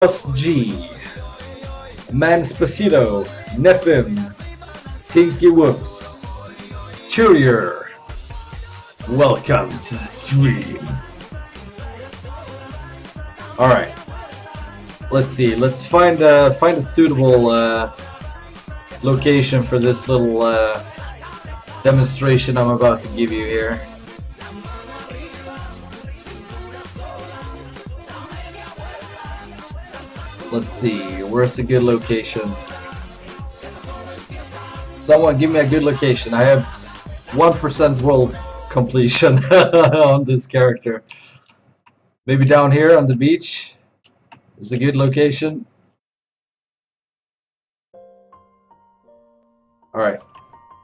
G, Manspacito, Nefim, Tinky Whoops, Cheerier. Welcome to the stream. Alright. Let's see, let's find a suitable location for this little demonstration I'm about to give you here. Let's see, where's a good location? Someone give me a good location. I have 1% world completion on this character. Maybe down here on the beach is a good location. Alright,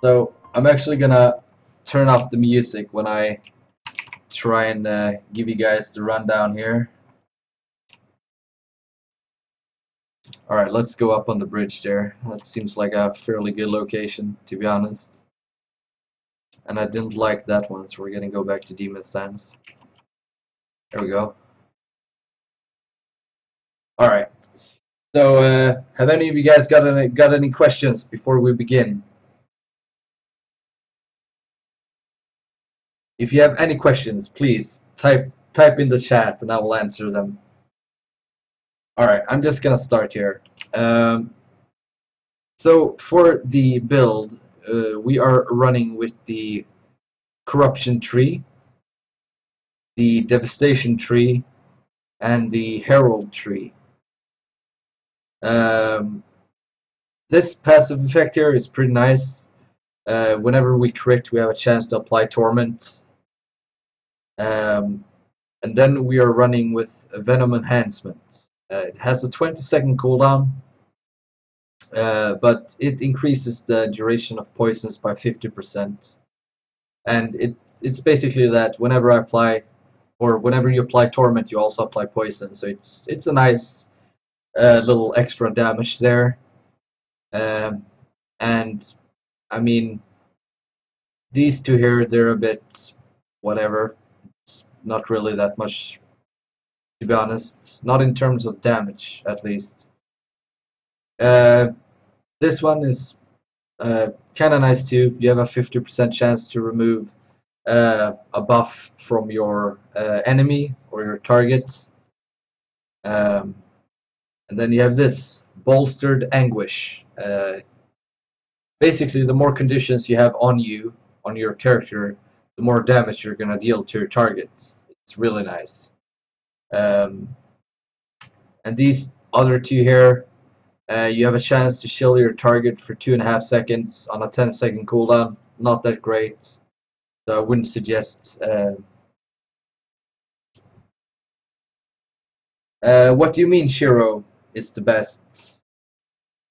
so I'm actually gonna turn off the music when I try and give you guys the rundown here. Alright, let's go up on the bridge there. That seems like a fairly good location, to be honest. And I didn't like that one, so we're gonna go back to Demon Stance. There we go. Alright. So, have any of you guys got any questions before we begin? If you have any questions, please type in the chat and I will answer them. Alright, I'm just gonna start here. So for the build, we are running with the Corruption Tree, the Devastation Tree, and the Herald Tree. This passive effect here is pretty nice. Whenever we crit, we have a chance to apply Torment. And then we are running with a Venom Enhancement. It has a 20-second cooldown, but it increases the duration of poisons by 50%. And it's basically that whenever I apply, or whenever you apply Torment, you also apply Poison. So it's a nice little extra damage there. And I mean, these two here, they're a bit whatever. It's not really that much, to be honest, not in terms of damage, at least. This one is kind of nice too. You have a 50% chance to remove a buff from your enemy or your target. And then you have this, Bolstered Anguish. Basically, the more conditions you have on you, on your character, the more damage you're going to deal to your target. It's really nice. And these other two here, you have a chance to shield your target for 2.5 seconds on a 10-second cooldown. Not that great, so I wouldn't suggest. What do you mean Shiro is the best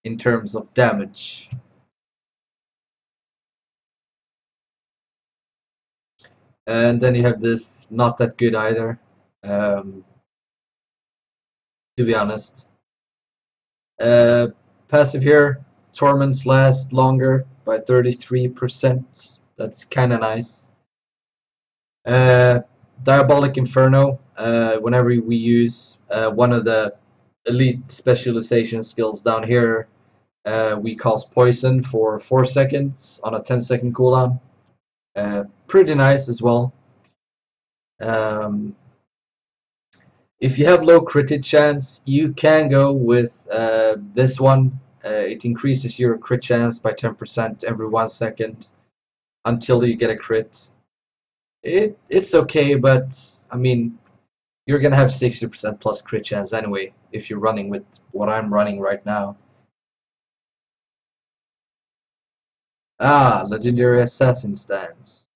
in terms of damage? And then you have this, not that good either, to be honest. Passive here, Torments last longer by 33%. That's kinda nice. Diabolic Inferno, whenever we use one of the elite specialization skills down here, we cause poison for 4 seconds on a 10-second cooldown. Pretty nice as well. If you have low crit chance, you can go with this one. It increases your crit chance by 10% every 1 second until you get a crit. It's okay, but I mean, you're gonna have 60% plus crit chance anyway if you're running with what I'm running right now. Ah, Legendary Assassin stance.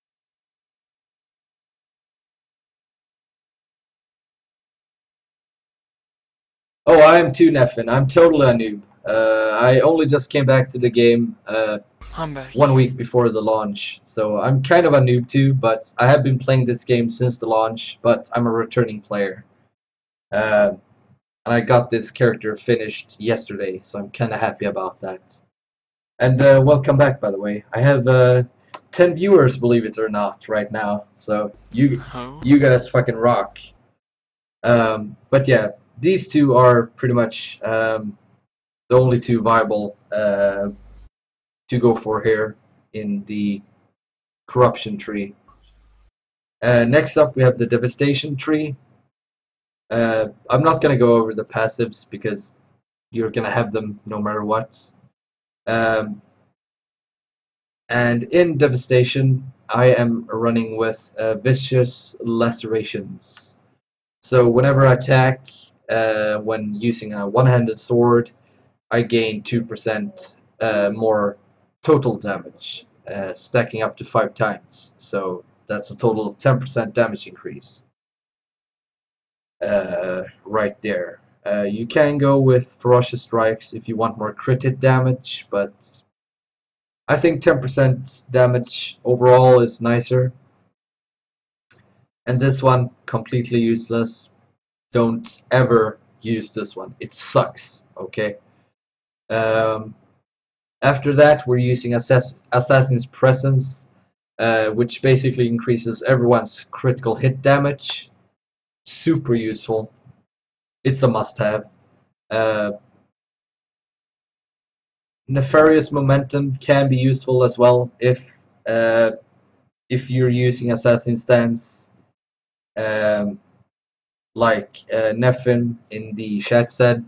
Oh, I am too, Neffin. I'm totally a noob. I only just came back to the game I'm back. 1 week before the launch, so I'm kind of a noob too, but I have been playing this game since the launch, but I'm a returning player. And I got this character finished yesterday, so I'm kind of happy about that. And welcome back, by the way. I have 10 viewers, believe it or not, right now, so you guys fucking rock. But yeah, these two are pretty much the only two viable to go for here in the corruption tree. Next up, we have the Devastation Tree. I'm not going to go over the passives because you're going to have them no matter what. Um, and in Devastation, I am running with Vicious Lacerations. So whenever I attack, when using a one-handed sword, I gain 2% more total damage, stacking up to 5 times. So that's a total of 10% damage increase. Right there. You can go with Ferocious Strikes if you want more crit hit damage, but I think 10% damage overall is nicer. And this one, completely useless. Don't ever use this one. It sucks, okay? After that, we're using Assassin's Presence, which basically increases everyone's critical hit damage. Super useful. It's a must-have. Nefarious Momentum can be useful as well if you're using Assassin Stance, like Nefin in the chat said.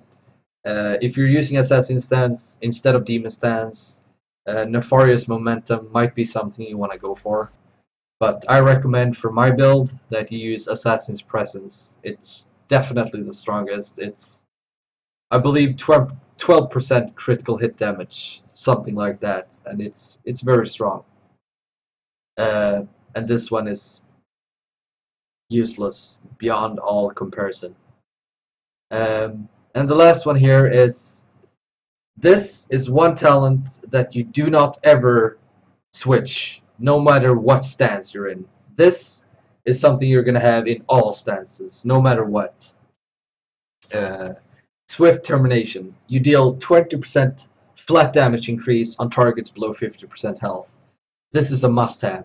If you're using Assassin Stance instead of Demon Stance, Nefarious Momentum might be something you want to go for. But I recommend for my build that you use Assassin's Presence. It's definitely the strongest. It's, I believe, 12% critical hit damage, something like that, and it's very strong. And this one is useless beyond all comparison. And the last one here is, this is one talent that you do not ever switch, no matter what stance you're in. This is something you're going to have in all stances, no matter what. Swift Termination. You deal 20% flat damage increase on targets below 50% health. This is a must-have.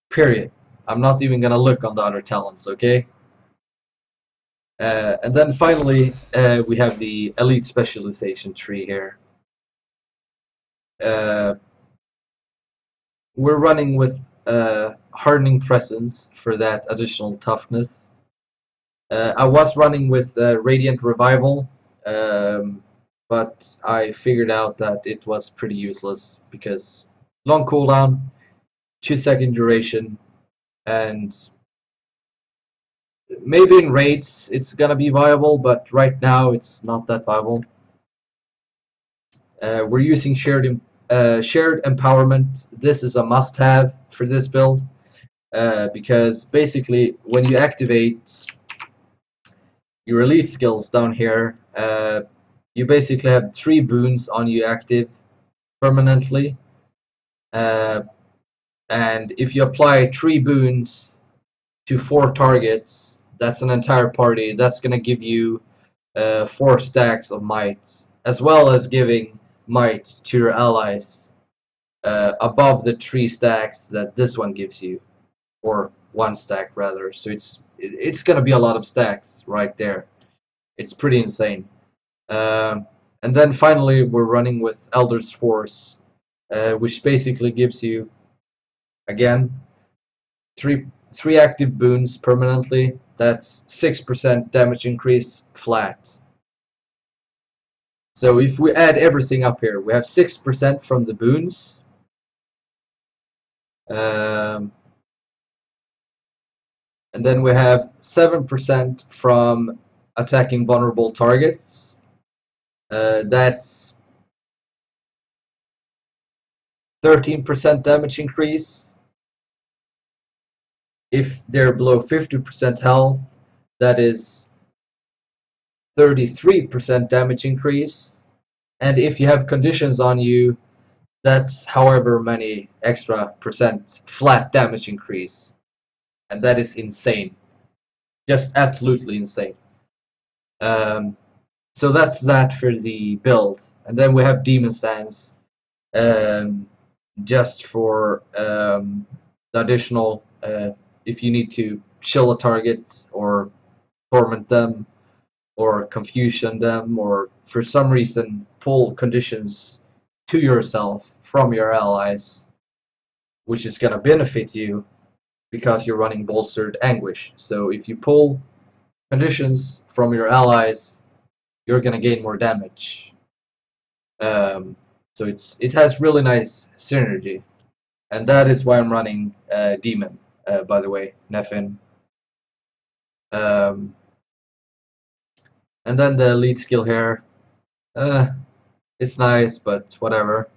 Period. I'm not even going to look on the other talents, okay? And then finally, we have the Elite Specialization tree here. We're running with Hardening Presence for that additional toughness. I was running with Radiant Revival, but I figured out that it was pretty useless because long cooldown, 2-second duration, and maybe in raids it's gonna be viable, but right now it's not that viable. We're using Shared Empowerment. This is a must-have for this build because basically when you activate your elite skills down here, you basically have 3 boons on you active permanently, and if you apply 3 boons to 4 targets, that's an entire party. That's gonna give you 4 stacks of might, as well as giving might to your allies above the 3 stacks that this one gives you, or 1 stack rather. So it's gonna be a lot of stacks right there. It's pretty insane. And then finally, we're running with Elder's Force, which basically gives you, again, three active boons permanently. That's 6% damage increase flat. So if we add everything up here, we have 6% from the boons. And then we have 7% from attacking vulnerable targets. That's 13% damage increase. If they're below 50% health, that is 33% damage increase. And if you have conditions on you, that's however many extra percent flat damage increase. And that is insane. Just absolutely insane. So that's that for the build. And then we have Demon Stance, just for the additional, if you need to chill a target or torment them, or confusion them, or for some reason pull conditions to yourself from your allies, which is going to benefit you because you're running Bolstered Anguish. So if you pull conditions from your allies, you're going to gain more damage. So it has really nice synergy, and that is why I'm running Demon. By the way, Nefin. Um, and then the lead skill here, it's nice, but whatever.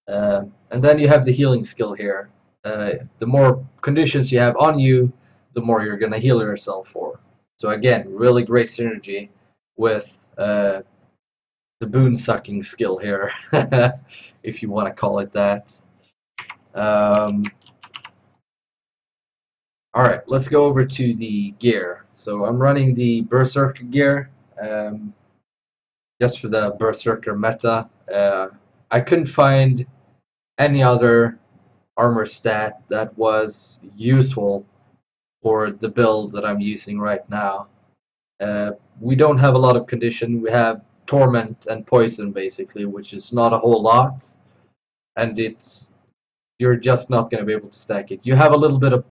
And then you have the healing skill here. The more conditions you have on you, the more you're gonna heal yourself for. So again, really great synergy with the boon sucking skill here, if you want to call it that. Alright, let's go over to the gear. So I'm running the Berserker gear, just for the Berserker meta. I couldn't find any other armor stat that was useful for the build that I'm using right now. We don't have a lot of condition. We have Torment and Poison basically, which is not a whole lot, and you're just not going to be able to stack it. You have a little bit of